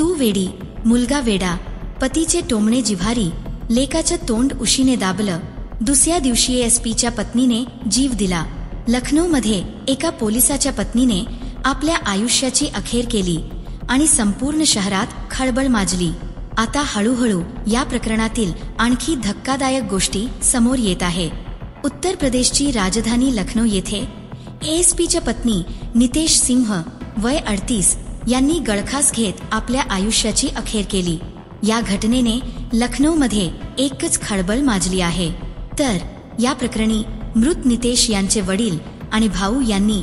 तू वेडी, मुलगा वेडा, पतीचे टोमणे जिव्हारी, लेकाचं तोंड उशीने दाबलं. दुसऱ्या दिवशी एसपीच्या पत्नीने जीव दिला. लखनौमध्ये एका पोलिसाच्या पत्नीने आपल्या आयुष्याची अखेर केली आणि संपूर्ण शहरात खळबळ माजली. आता हळूहळू या प्रकरणातील आणखी धक्कादायक गोष्टी समोर येत आहे. उत्तर प्रदेशची राजधानी लखनौ येथे एएसपीच्या पत्नी नितेश सिंह वय 38 यांनी गळफास घेत आपल्या आयुष्याची अखेर केली. या घटनेने लखनौमध्ये एकच खळबळ माजली आहे. तर या प्रकरणी मृत नितेश यांचे वडील आणि भाऊ यांनी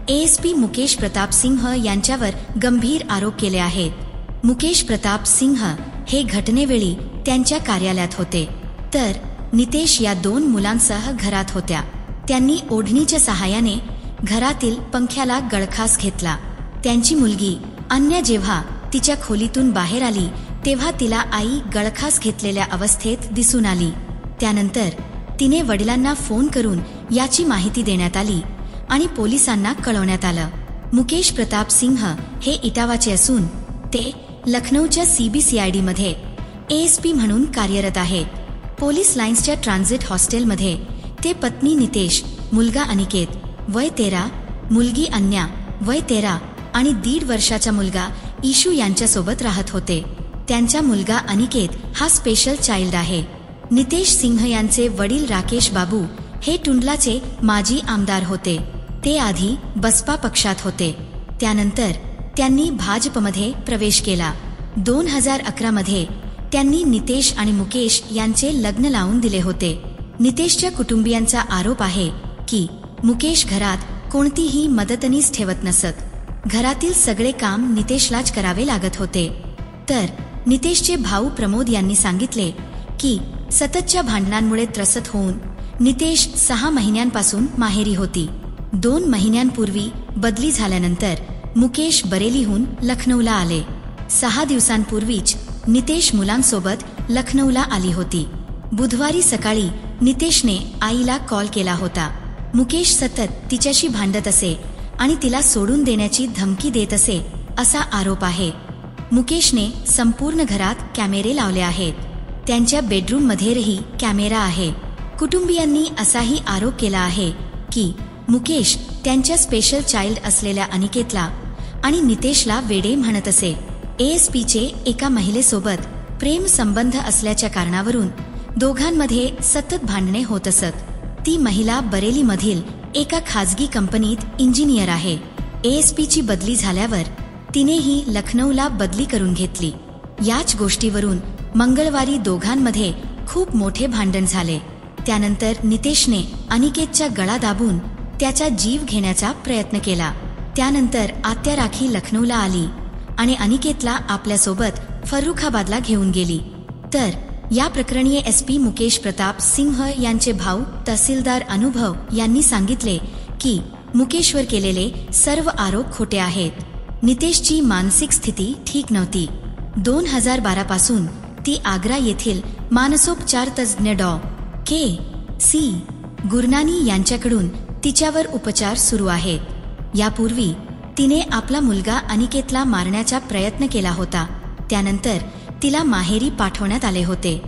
एएसपी मुकेश प्रताप सिंह यांच्यावर गंभीर आरोप केले आहेत. मुकेश प्रताप सिंह हे घटनेवेळी त्यांच्या कार्यालयात होते, तर नितेश या 2 मुलांसह घरात होत्या. त्यांनी ओढणीच्या सहाय्याने घरातील पंख्याला गळफास घेतला. त्यांची मुलगी अन्या जेव्हा तिच्या खोलीतून बाहेर आली तेव्हा तिला आई गळफास घेतलेल्या अवस्थेत दिसून आली. त्यानंतर तिने वडिलांना फोन करून याची माहिती देण्यात आली आणि पोलिसांना कळवण्यात आलं. मुकेश प्रताप सिंह हे इटावाचे असून ते लखनौच्या CBCID मध्ये एएसपी म्हणून कार्यरत आहेत. पोलीस लाईन्सच्या ट्रान्झिट हॉस्टेलमध्ये ते पत्नी नितेश, मुलगा अनिकेत वय 13, मुलगी अन्या वय 13 आणि 1.5 वर्षाचा मुलगा ईशू यांच्यासोबत राहत होते. त्यांचा मुलगा अनिकेत हा स्पेशल चाइल्ड आहे. नितेश सिंह यांचे वडील राकेश बाबू हे टुंडलाचे माजी आमदार होते. ते आधी बसपा पक्षात होते. त्यानंतर त्यांनी भाजपमध्ये प्रवेश केला. 2011 मध्ये त्यांनी नितेश आणि मुकेश यांचे लग्न लावून दिले होते. नितेशच्या कुटुंबियांचा आरोप आहे की मुकेश घरात कोणतीही मदतनीस ठेवत नसत. घरातील सगळे काम नितेशलाच करावे लागत होते. तर नितेशचे भाऊ प्रमोद यांनी सांगितले की सततच्या भांडणांमुळे त्रस्त होऊन नितेश 6 महिन्यांपासून माहेरी होती. 2 महिन्यांपूर्वी बदली झाल्यानंतर मुकेश बरेलीहून लखनौला आले. 6 दिवसांपूर्वीच नितेश मुलांसोबत लखनौला आली होती. बुधवारी सकाळी नितेशने आईला कॉल केला होता. मुकेश सतत तिच्याशी भांडत असे आणि तिला सोडून देण्याची धमकी देत असे असा आरोप आहे. मुकेशने संपूर्ण घरात कॅमेरे लावले आहेत. त्यांच्या बेडरूममध्येही कॅमेरा आहे. कुटुंबियांनी असाही आरोप केला आहे की मुकेश त्यांच्या स्पेशल चाइल्ड असलेल्या अनिकेतला आणि नितेशला वेडे म्हणत असे. एएसपीचे एका महिलेसोबत प्रेम संबंध असल्याच्या कारणावरून दोघांमध्ये सतत भांडणे होत असत. ती महिला बरेलीमधील एका खाजगी कंपनीत इंजिनियर आहे. एएसपीची बदली झाल्यावर तिनेही लखनौला बदली करून घेतली. याच गोष्टीवरून मंगळवारी दोघांमध्ये खूप मोठे भांडण झाले. त्यानंतर नितेशने अनिकेतचा गळा दाबून त्याचा जीव घेण्याचा प्रयत्न केला. त्यानंतर आत्या राखी लखनौला आली आणि अनिकेतला आपल्यासोबत फर्रुखाबादला घेऊन गेली. तर या प्रकरणी एसपी मुकेश प्रताप सिंह यांचे भाऊ तहसीलदार अनुभव यांनी सांगितले की मुकेशवर केलेले सर्व आरोप खोटे आहेत. नितेशची मानसिक स्थिती ठीक नव्हती. 2012 पासून ती आग्रा येथील मानसोपचार तज्ज्ञ डॉ.के.सी. गुरनानी यांच्याकडून तिच्यावर उपचार सुरू आहेत. यापूर्वी तिने आपला मुलगा अनिकेतला मारण्याचा प्रयत्न केला होता. त्यानंतर तिला माहेरी पाठवण्यात आले होते.